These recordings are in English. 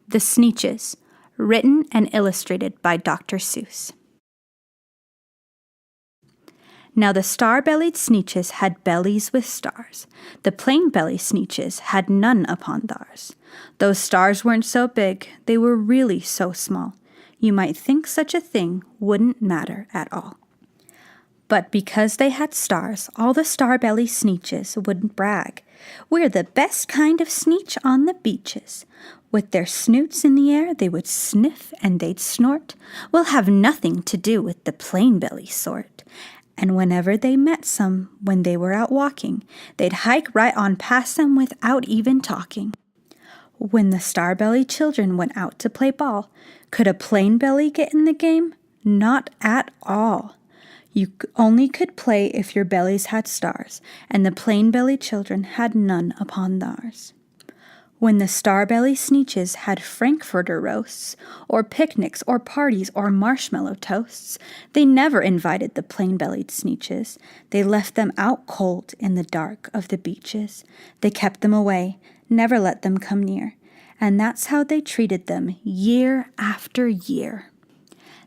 The Sneetches, written and illustrated by Dr. Seuss. Now the star-bellied Sneetches had bellies with stars. The plain-belly Sneetches had none upon theirs. Those stars weren't so big, they were really so small. You might think such a thing wouldn't matter at all. But because they had stars, all the star-belly Sneetches wouldn't brag. We're the best kind of Sneetch on the beaches. With their snoots in the air, they would sniff and they'd snort. We'll have nothing to do with the plain-belly sort. And whenever they met some, when they were out walking, they'd hike right on past them without even talking. When the star-belly children went out to play ball, could a plain belly get in the game? Not at all. You only could play if your bellies had stars, and the plain-belly children had none upon theirs. When the star-belly Sneetches had Frankfurter roasts, or picnics, or parties, or marshmallow toasts, they never invited the plain-bellied Sneetches. They left them out cold in the dark of the beaches. They kept them away, never let them come near, and that's how they treated them year after year.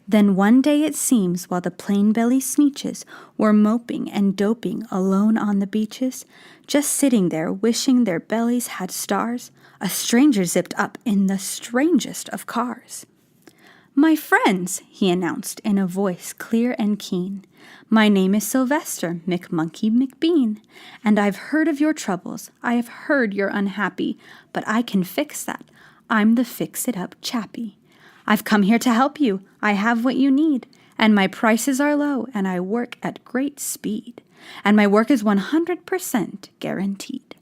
Then one day it seems, while the plain-belly Sneetches were moping and doping alone on the beaches, just sitting there wishing their bellies had stars, a stranger zipped up in the strangest of cars. "My friends," he announced in a voice clear and keen, "my name is Sylvester McMonkey McBean, and I've heard of your troubles. I have heard you're unhappy, but I can fix that. I'm the fix-it-up chappie. I've come here to help you. I have what you need, and my prices are low, and I work at great speed, and my work is 100% guaranteed."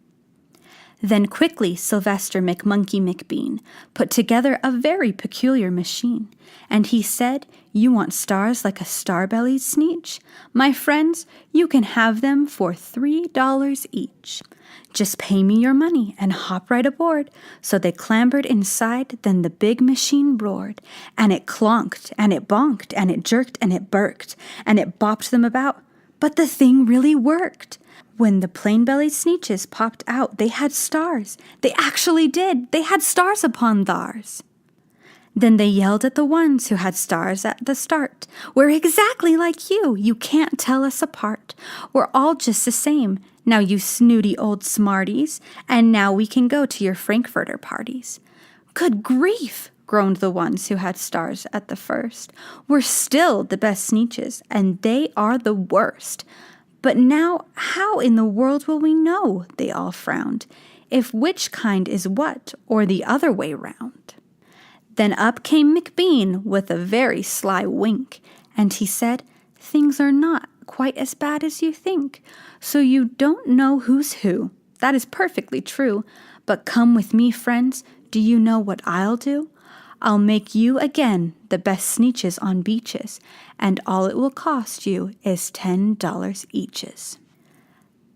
Then quickly Sylvester McMonkey McBean put together a very peculiar machine, and he said, "You want stars like a star-bellied Sneetch? My friends, you can have them for $3 each. Just pay me your money and hop right aboard." So they clambered inside, then the big machine roared, and it clonked, and it bonked, and it jerked, and it burked, and it bopped them about. But the thing really worked. When the plain-bellied Sneetches popped out, they had stars. They actually did. They had stars upon theirs. Then they yelled at the ones who had stars at the start. "We're exactly like you. You can't tell us apart. We're all just the same. Now, you snooty old smarties, and now we can go to your Frankfurter parties." "Good grief," groaned the ones who had stars at the first. "We're still the best Sneetches, and they are the worst. But now, how in the world will we know," they all frowned, "if which kind is what, or the other way round?" Then up came McBean with a very sly wink, and he said, "Things are not quite as bad as you think. So you don't know who's who. That is perfectly true. But come with me, friends. Do you know what I'll do? I'll make you again the best Sneetches on beaches, and all it will cost you is $10 eaches."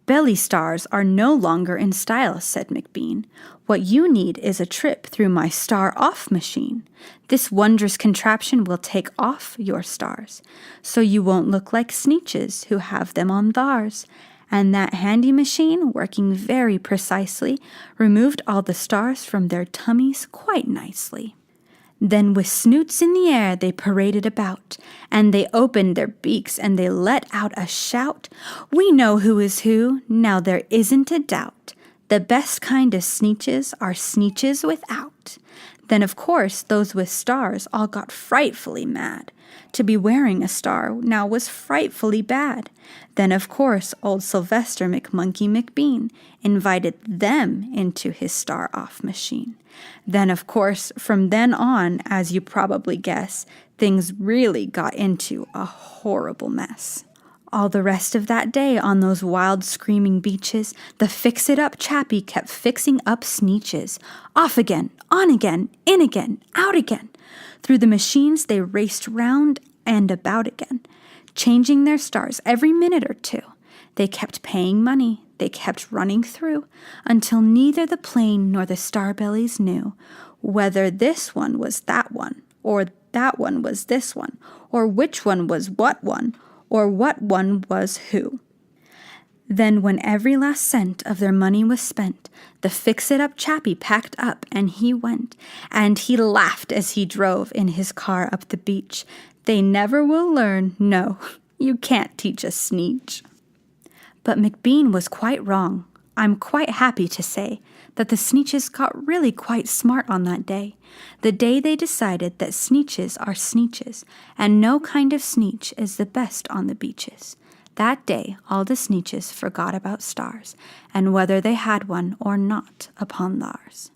"Belly stars are no longer in style," said McBean. "What you need is a trip through my star-off machine. This wondrous contraption will take off your stars, so you won't look like Sneetches who have them on theirs." And that handy machine, working very precisely, removed all the stars from their tummies quite nicely. Then with snoots in the air they paraded about, and they opened their beaks and they let out a shout, "We know who is who, now there isn't a doubt. The best kind of Sneetches are Sneetches without." Then of course those with stars all got frightfully mad. To be wearing a star now was frightfully bad. Then of course old Sylvester McMonkey McBean invited them into his star-off machine. Then of course from then on, as you probably guess, things really got into a horrible mess. All the rest of that day on those wild screaming beaches, the fix-it-up chappie kept fixing up Sneetches. Off again, on again, in again, out again. Through the machines they raced round and about again, changing their stars every minute or two. They kept paying money, they kept running through, until neither the plain nor the star-bellies knew whether this one was that one, or that one was this one, or which one was what one, or what one was who. Then when every last cent of their money was spent, the fix-it-up chappie packed up and he went, and he laughed as he drove in his car up the beach. They never will learn, no, you can't teach a Sneetch. But McBean was quite wrong. I'm quite happy to say that the Sneetches got really quite smart on that day, the day they decided that Sneetches are Sneetches, and no kind of Sneetch is the best on the beaches. That day all the Sneetches forgot about stars, and whether they had one or not upon theirs.